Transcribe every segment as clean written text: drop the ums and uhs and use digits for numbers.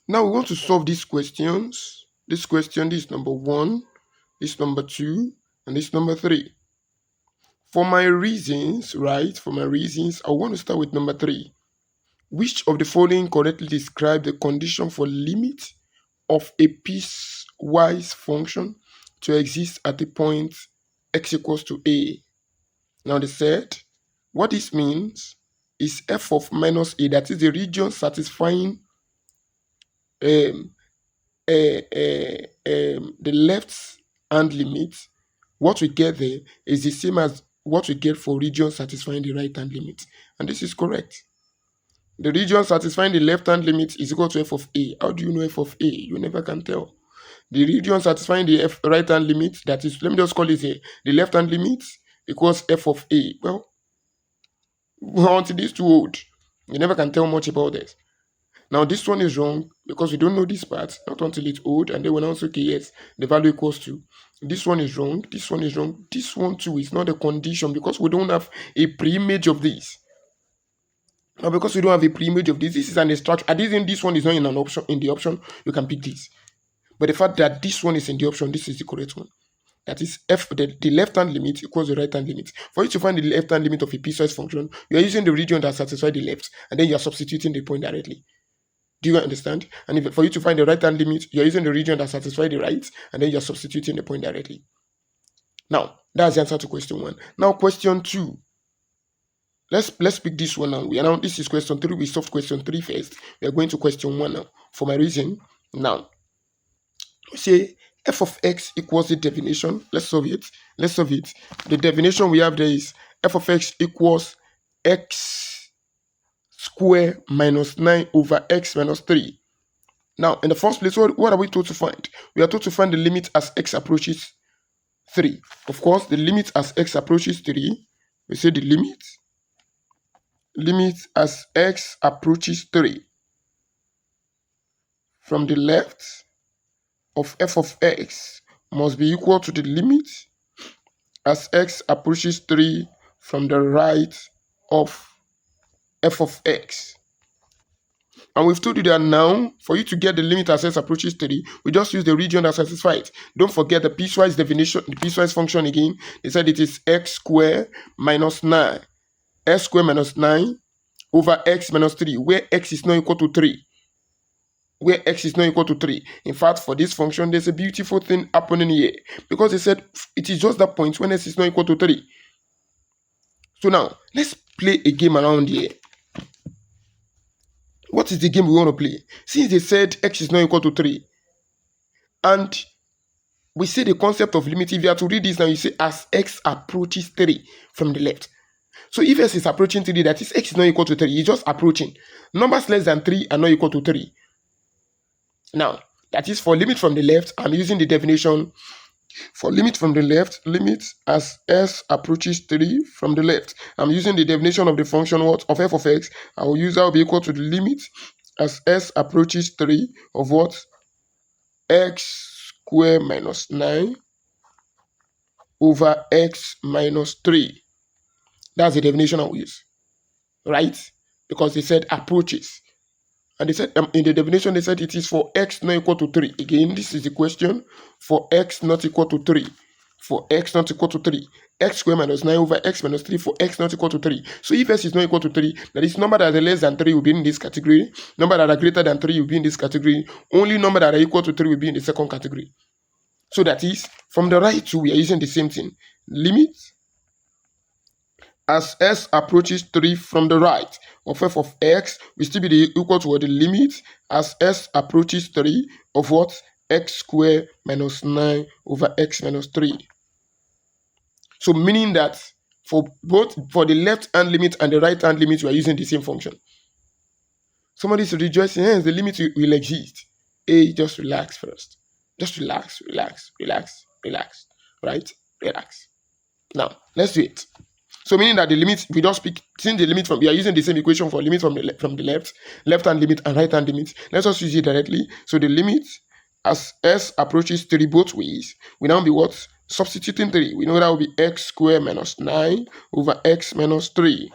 Now we want to solve these questions. This question, this is number 1, this number 2, and this number 3. For my reasons, right, I want to start with number 3. Which of the following correctly describe the condition for limit of a piecewise function to exist at the point x equals to a? Now they said, what this means is f of minus a, that is the region satisfying um, the left hand limit. What we get there is the same as what we get for region satisfying the right hand limit, and this is correct. The region satisfying the left hand limit is equal to f of a. How do you know f of a? You never can tell. The region satisfying the right hand limit, that is, let me just call it here, the left hand limit equals f of a. Well, until these two hold, you never can tell much about this. Now this one is wrong because we don't know this part, not until it's old, and then when I say, okay, yes, the value equals to. This one is wrong, this one is wrong, this one too is not a condition because we don't have a pre-image of this. Now because we don't have a pre-image of this is an instruction. This one is not in an option, in the option, you can pick this. But the fact that this one is in the option, this is the correct one. That is f, the left-hand limit equals the right-hand limit. For you to find the left-hand limit of a piecewise function, you are using the region that satisfies the left, and then you are substituting the point directly. Do you understand? And for you to find the right-hand limit, you are using the region that satisfies the right, and then you are substituting the point directly. Now, that's the answer to question 1. Now, question 2. Let's pick this one now. This is question 3. We solved question 3 first. We are going to question 1 now. For my reason, now, we say f of x equals the definition. Let's solve it. The definition we have there is f of x equals x square minus 9 over x minus 3. Now, in the first place, what are we told to find? We are told to find the limit as x approaches 3. Of course, the limit as x approaches 3, we say the limit as x approaches 3 from the left of f of x must be equal to the limit as x approaches 3 from the right of f of x. And we've told you that now, for you to get the limit as x approaches 3, we just use the region that satisfies it. Don't forget the piecewise definition, the piecewise function again. They said it is x squared minus 9. X squared minus 9 over x minus 3, where x is not equal to 3. In fact, for this function, there's a beautiful thing happening here. Because they said it is just that point when x is not equal to 3. So now, let's play a game around here. What is the game we want to play? Since they said x is not equal to 3, and we say the concept of limit, if you have to read this now, you say as x approaches 3 from the left. So if x is approaching 3, that is x is not equal to 3, it's just approaching. Numbers less than 3 are not equal to 3. Now, that is for limit from the left, I'm using the definition for limit from the left, limit as s approaches 3 from the left. I'm using the definition of the function what? Of f of x. I will use that will be equal to the limit as s approaches 3 of what? X squared minus 9 over x minus 3. That's the definition I will use. Right? Because they said approaches. And they said in the definition, they said it is for x not equal to 3. Again, this is the question for x not equal to 3. For x not equal to 3. X squared minus 9 over x minus 3 for x not equal to 3. So if x is not equal to 3, that is number that are less than 3 will be in this category. Number that are greater than 3 will be in this category. Only number that are equal to 3 will be in the second category. So that is, from the right to, we are using the same thing. Limit as s approaches 3 from the right of f of x will still be equal to the limit as s approaches 3 of what? X squared minus 9 over x minus 3. So meaning that for the left hand limit and the right hand limit, we are using the same function. Somebody is rejoicing, hence the limit will exist. Just relax first. Just relax. Right? Relax. Now, let's do it. So meaning that the limit, we don't speak, since the limit we are using the same equation for limit from the left hand limit and right hand limit. Let's just use it directly. So the limit as s approaches 3 both ways will now be what? Substituting 3. We know that will be x squared minus 9 over x minus 3.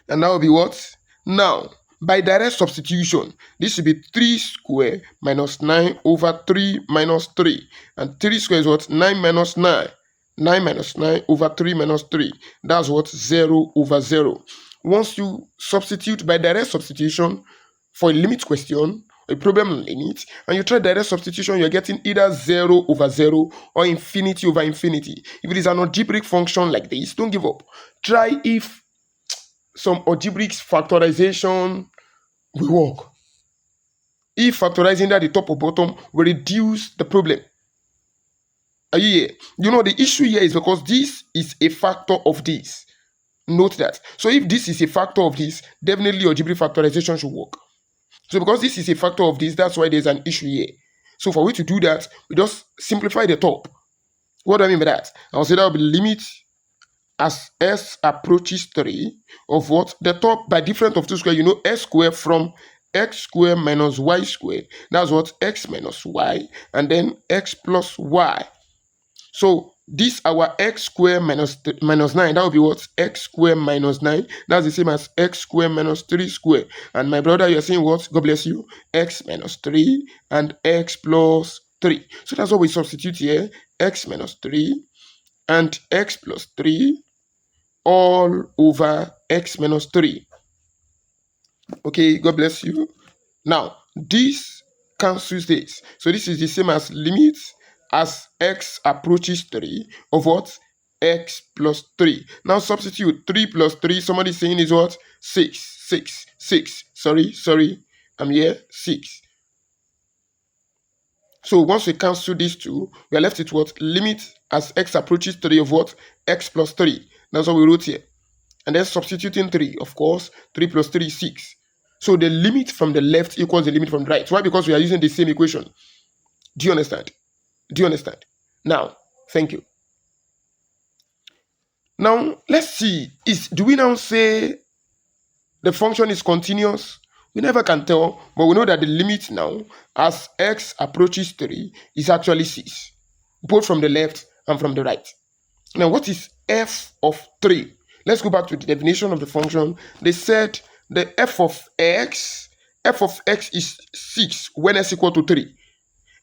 And that will be what? Now, By direct substitution, this should be 3 square minus 9 over 3 minus 3. And 3 square is what? 9 minus 9. 9 minus 9 over 3 minus 3. That's what? 0 over 0. Once you substitute by direct substitution for a limit question, a problem limit, and you try direct substitution, you're getting either 0 over 0 or infinity over infinity. If it is an algebraic function like this, don't give up. Try if some algebraic factorization will work. If factorizing at the top or bottom will reduce the problem. Are you here? You know, the issue here is because this is a factor of this. Note that. So if this is a factor of this, definitely algebraic factorization should work. So because this is a factor of this, that's why there's an issue here. So for we to do that, we just simplify the top. What do I mean by that? I'll say that will be limit as s approaches 3 of what? The top by difference of 2 square, you know, s square from x square minus y square. That's what? X minus y, and then x plus y. So this our x square minus 9, that will be what? X square minus 9. That's the same as x square minus 3 square. And my brother, you're saying what? God bless you. X minus 3 and x plus 3. So that's what we substitute here. X minus 3 and x plus 3 all over x minus 3. Okay, God bless you. Now, this cancels this. So this is the same as limit as x approaches 3 of what? X plus 3. Now substitute 3 plus 3. Somebody saying is what? 6. 6. 6. Sorry. I'm here. 6. So once we cancel these two, we are left with what? Limit as x approaches 3 of what? X plus 3. That's what we wrote here. And then substituting 3, of course. 3 plus 3 is 6. So the limit from the left equals the limit from the right. Why? Because we are using the same equation. Do you understand? Now, thank you. Now, let's see. Do we now say the function is continuous? We never can tell, but we know that the limit now, as x approaches 3, is actually 6, both from the left and from the right. Now, what is f of 3? Let's go back to the definition of the function. They said the f of x is 6 when s equal to 3.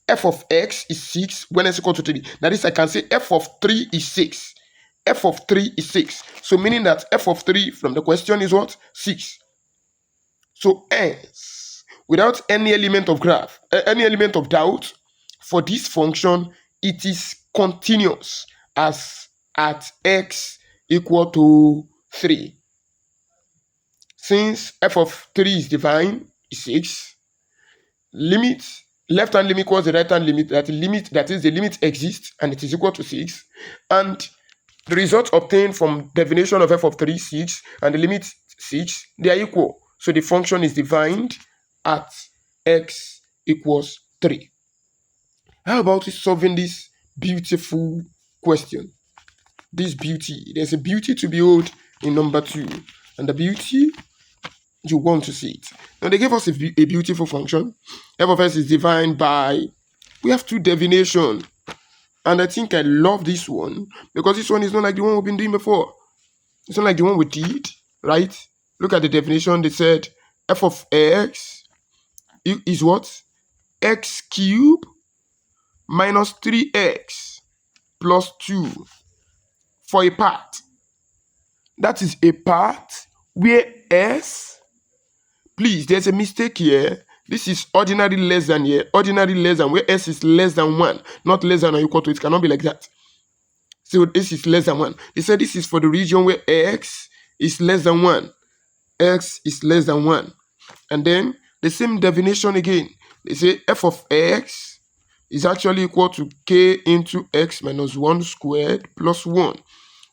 F of x is 6 when s equal to 3. That is, I can say f of 3 is 6. F of 3 is 6. So meaning that f of 3 from the question is what? 6. So hence, without any element of doubt, for this function, it is continuous as at x equal to 3. Since f of 3 is divine, is 6, limit left hand limit equals the right hand limit, that is the limit exists and it is equal to 6, and the result obtained from definition of f of 3 6 and the limit 6, they are equal. So the function is defined at x equals 3. How about solving this beautiful question? This beauty, there's a beauty to behold in number 2, and the beauty, you want to see it. Now they gave us a beautiful function. F of s is defined by, we have 2 definitions, and I think I love this one because this one is not like the one we've been doing before. It's not like the one we did, right? Look at the definition. They said f of x is what? X cubed minus 3x plus 2 for a part. That is a part where s, please, there's a mistake here. This is ordinary less than here. Ordinary less than, where s is less than 1, not less than or equal to. It cannot be like that. So this is less than 1. They said this is for the region where x is less than 1. X is less than 1. And then the same definition again. They say f of x is actually equal to k into x minus 1 squared plus 1.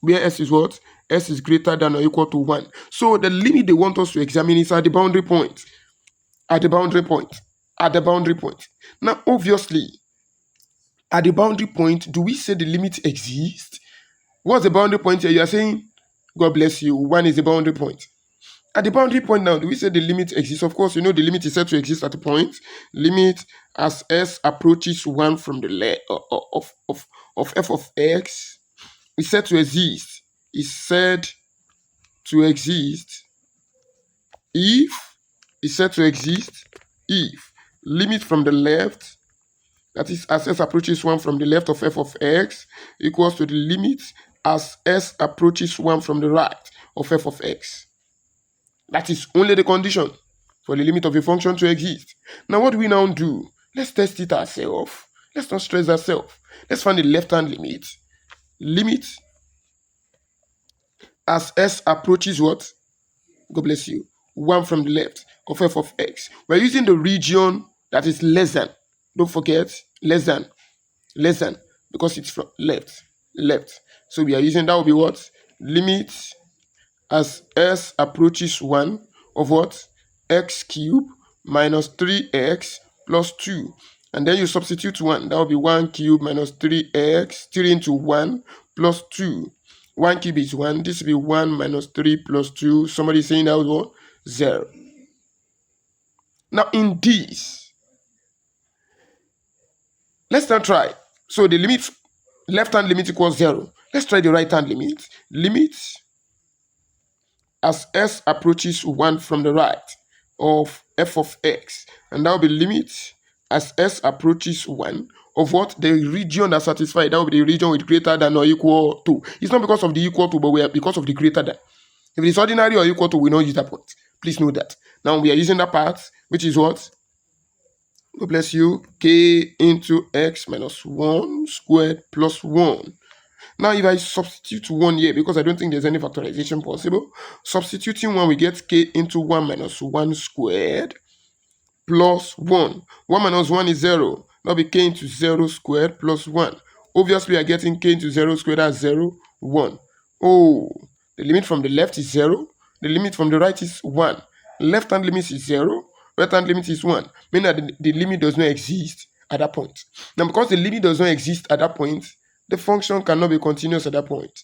Where s is what? S is greater than or equal to 1. So the limit they want us to examine is at the boundary point. At the boundary point. Now, obviously, at the boundary point, do we say the limit exists? What's the boundary point here? You are saying, God bless you, 1 is the boundary point. At the boundary point now, do we say the limit exists? Of course, you know the limit is said to exist at the point. Limit as s approaches 1 from the left of f of x is said to exist. Is said to exist if is said to exist if limit from the left, that is as s approaches 1 from the left of f of x, equals to the limit as s approaches 1 from the right of f of x. That is only the condition for the limit of a function to exist. Now what do we now do? Let's test it ourselves. Let's not stress ourselves. Let's find the left-hand limit. Limit as s approaches what? God bless you. 1 from the left of f of x. We're using the region that is less than. Don't forget, less than, because it's from left. So we are using, that will be what? Limit as s approaches 1 of what? X cubed minus 3x plus 2. And then you substitute 1. That will be 1 cubed minus 3x, 3 into 1 plus 2. 1 cube is 1. This will be 1 minus 3 plus 2. Somebody saying that was what? 0. Now in this, let's now try. So the limit, left-hand limit equals 0. Let's try the right-hand limit. Limit as s approaches 1 from the right of f of x. And that will be limit as s approaches 1 of what? The region that satisfies. That will be the region with greater than or equal to. It's not because of the equal to, but because of the greater than. If it is ordinary or equal to, we don't use that point. Please know that. Now we are using that part, which is what? God bless you. K into x minus 1 squared plus 1. Now if I substitute 1 here, because I don't think there's any factorization possible, substituting 1, we get k into 1 minus 1 squared plus 1. 1 minus 1 is 0. Now be k into 0 squared plus 1. Obviously, we are getting k into 0 squared as 0, 1. Oh, the limit from the left is 0. The limit from the right is 1. Left-hand limit is 0. Right-hand limit is 1. Meaning that the limit does not exist at that point. Now, because the limit does not exist at that point, the function cannot be continuous at that point.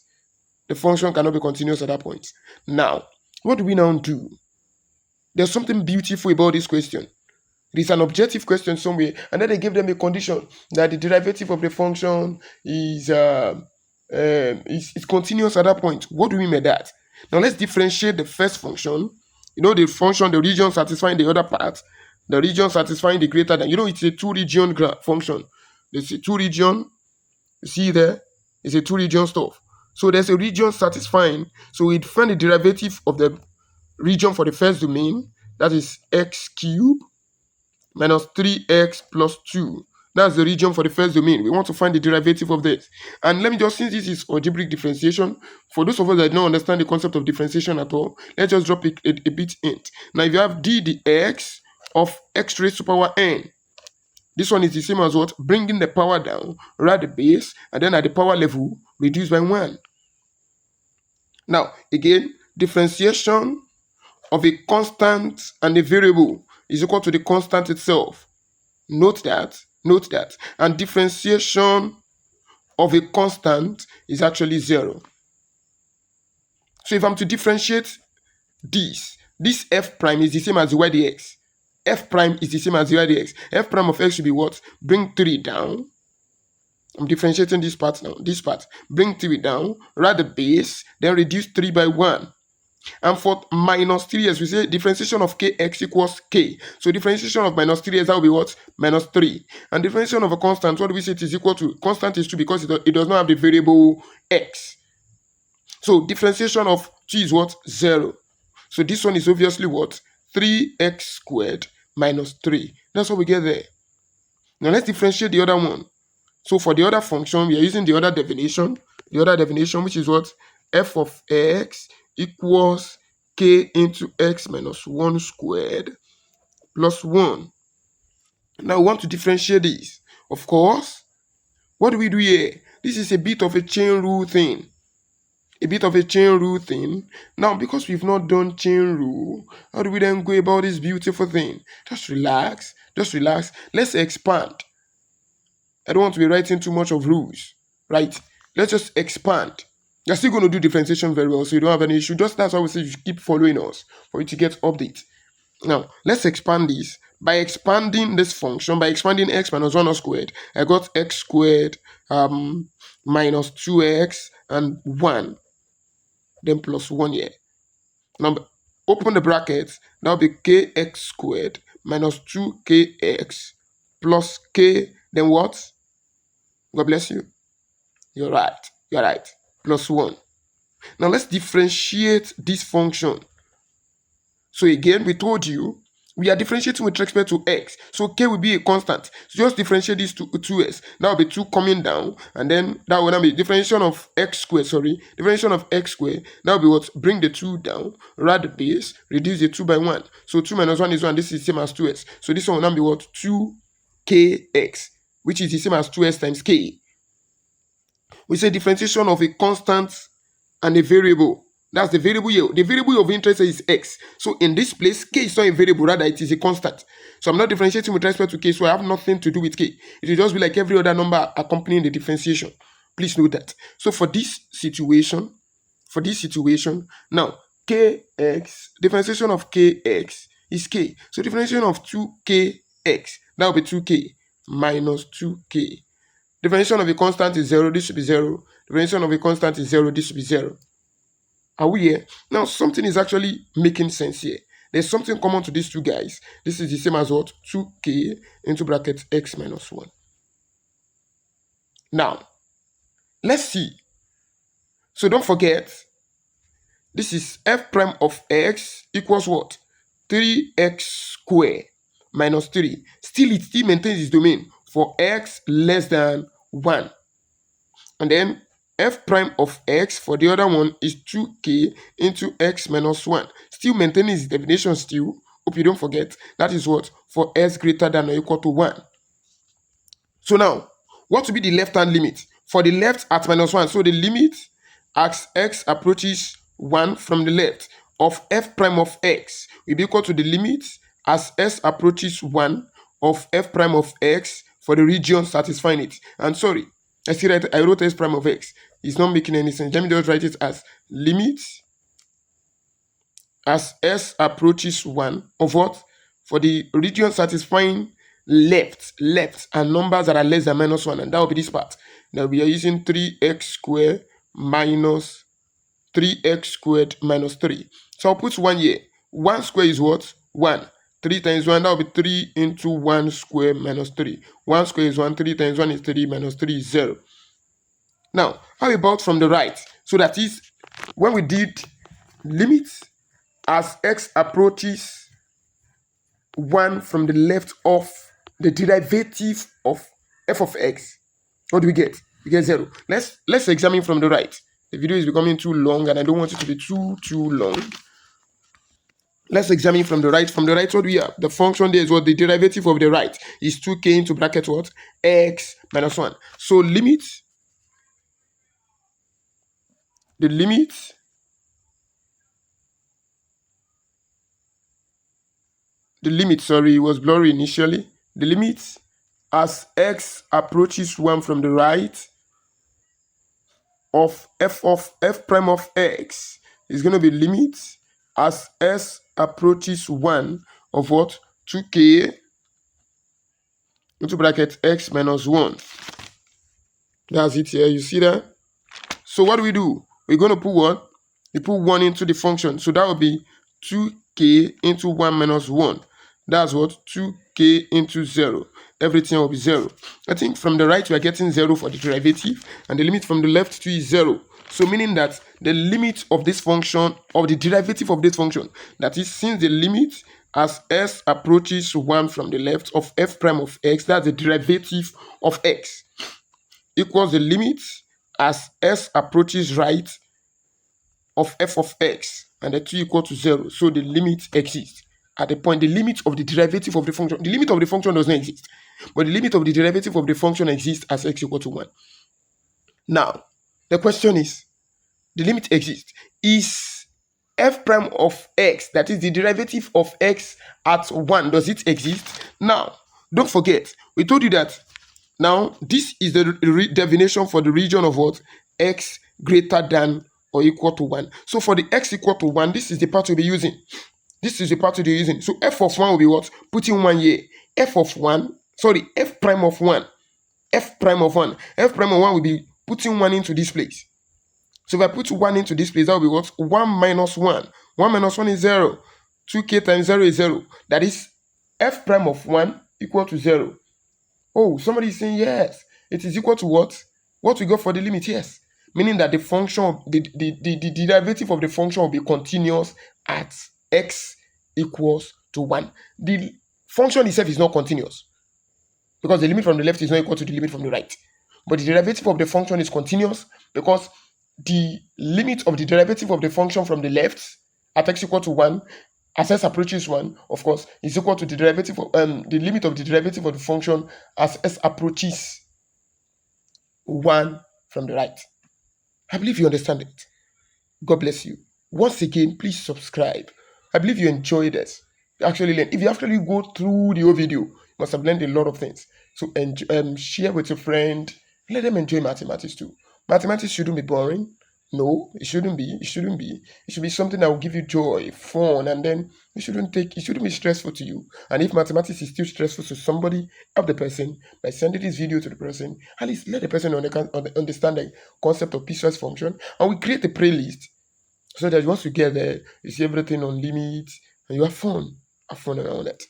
The function cannot be continuous at that point. Now, what do we now do? There's something beautiful about this question. It is an objective question somewhere, and then they give them a condition that the derivative of the function is continuous at that point. What do we mean by that? Now let's differentiate the first function. You know, the function, the region satisfying the other part, the region satisfying the greater than. You know, it's a two-region function. There's a two-region. You see there? It's a two-region stuff. So there's a region satisfying. So we find the derivative of the region for the first domain. That is x cubed minus 3x plus 2. That's the region for the first domain. We want to find the derivative of this. And let me just, since this is algebraic differentiation, for those of us that don't understand the concept of differentiation at all, let's just drop a bit hint. Now, if you have d dx of x raised to power n, this one is the same as what? Bringing the power down, right the base, and then at the power level, reduce by 1. Now, again, differentiation of a constant and a variable is equal to the constant itself. Note that. And differentiation of a constant is actually 0. So if I'm to differentiate this f prime is the same as y dx. F prime is the same as y dx. F prime of x should be what? Bring 3 down. I'm differentiating this part now. This part. Bring 3 down. Write the base. Then reduce 3 by 1. And for minus 3s, we say differentiation of kx equals k. So differentiation of minus 3s, that will be what? Minus 3. And differentiation of a constant, what do we say it is equal to? Constant is 2 because it does not have the variable x. So differentiation of 2 is what? 0. So this one is obviously what? 3x squared minus 3. That's what we get there. Now let's differentiate the other one. So for the other function, we are using the other definition. The other definition, which is what? F of x equals k into x minus 1 squared plus 1. Now we want to differentiate this. Of course, what do we do here? This is a bit of a chain rule thing. Now, because we've not done chain rule, how do we then go about this beautiful thing? Just relax. Let's expand. I don't want to be writing too much of rules, right? Let's just expand. You're still going to do differentiation very well, so you don't have any issue. Just that's why we say you keep following us for you to get updates. Now, let's expand this. By expanding this function, by expanding x minus 1 squared, I got x squared minus 2x and 1. Then plus 1 here. Now, Open the bracket. That will be kx squared minus 2kx plus k. Then what? God bless you. You're right. You're right. Plus 1. Now let's differentiate this function. So again, we told you we are differentiating with respect to x. So k will be a constant. So just differentiate these two s. That will be 2 coming down. And then that will now be differentiation of x squared. Differentiation of x squared. That will be what? Bring the 2 down. Add the base. Reduce the 2 by 1. So 2 minus 1 is 1. This is the same as 2s. So this one will now be what? 2kx. Which is the same as 2s times k. We say differentiation of a constant and a variable. That's the variable here. The variable of interest is x. So in this place, k is not a variable, rather it is a constant. So I'm not differentiating with respect to k, so I have nothing to do with k. It will just be like every other number accompanying the differentiation. Please note that. So for this situation, now kx, differentiation of kx is k. So differentiation of 2kx, that will be 2k minus 2k. Differentiation of a constant is 0, this should be 0. Differentiation of a constant is 0, this should be 0. Are we here? Now, something is actually making sense here. There's something common to these two guys. This is the same as what? 2k into bracket x minus 1. Now, let's see. So don't forget, this is f prime of x equals what? 3x squared minus 3. It still maintains its domain for x less than 1. And then f prime of x for the other one is 2k into x minus 1. Still maintaining its definition still. Hope you don't forget. That is what? For s greater than or equal to 1. So now, what will be the left-hand limit? For the left at minus 1. So the limit as x approaches 1 from the left of f prime of x will be equal to the limit as s approaches 1 of f prime of x for the region satisfying it. And sorry, I wrote s prime of x. It's not making any sense. Let me just write it as limit as s approaches 1 of what? For the region satisfying left, and numbers that are less than minus 1. And that will be this part. Now we are using 3x squared minus 3x squared minus 3. So I'll put 1 here. 1 square is what? 1. 3 times 1, that will be 3 into 1 square minus 3. 1 square is 1, 3 times 1 is 3, minus 3 is 0. Now, how about from the right? So that is, when we did limit as x approaches 1 from the left of the derivative of f of x, what do we get? We get 0. Let's examine from the right. The video is becoming too long and I don't want it to be too long. Let's examine from the right. From the right, what do we have? The function there is what? The derivative of the right is 2k into bracket what? X minus 1. So limit, the limit was blurry initially. The limit as x approaches 1 from the right of f prime of x is going to be limit as s approaches 1 of what? 2k into bracket x minus 1. That's it here. You see that? So what do? We're going to put what? We put 1 into the function. So that will be 2k into 1 minus 1. That's what? 2k into 0. Everything will be 0. I think from the right we are getting 0 for the derivative. And the limit from the left to is 0. So meaning that the limit of this function, of the derivative of this function, that is, since the limit as s approaches 1 from the left of f prime of x, that's the derivative of x, equals the limit as s approaches right of f of x, and the 2 equal to 0. So the limit exists at the point, the limit of the derivative of the function. The limit of the function does not exist, but the limit of the derivative of the function exists as x equal to 1. Now, the question is, the limit exists. Is f prime of x, that is the derivative of x at 1, does it exist? Now, don't forget, we told you that now this is the definition for the region of what? X greater than or equal to 1. So for the x equal to 1, this is the part we'll be using. So f of 1 will be what? Putting 1 here. F prime of 1 will be putting 1 into this place. So if I put 1 into this place, that will be what? 1 minus 1. 1 minus 1 is 0. 2k times 0 is 0. That is f prime of 1 equal to 0. Oh, somebody is saying yes. It is equal to what? What we got for the limit, yes. Meaning that the function, the derivative of the function will be continuous at x equals to 1. The function itself is not continuous because the limit from the left is not equal to the limit from the right. But the derivative of the function is continuous because the limit of the derivative of the function from the left at x equal to 1 as s approaches 1, of course, is equal to the derivative of the limit of the derivative of the function as s approaches 1 from the right. I believe you understand it. God bless you. Once again, please subscribe. I believe you enjoyed this. You actually learn. If you actually go through the whole video, you must have learned a lot of things. So share with your friend. Let them enjoy mathematics too. Mathematics shouldn't be boring. No, it shouldn't be. It shouldn't be. It should be something that will give you joy, fun, and then it shouldn't be stressful to you. And if mathematics is still stressful to somebody, help the person by sending this video to the person. At least let the person understand the concept of piecewise function. And we create a playlist so that once you get there, you see everything on limits and you have fun. Have fun around it.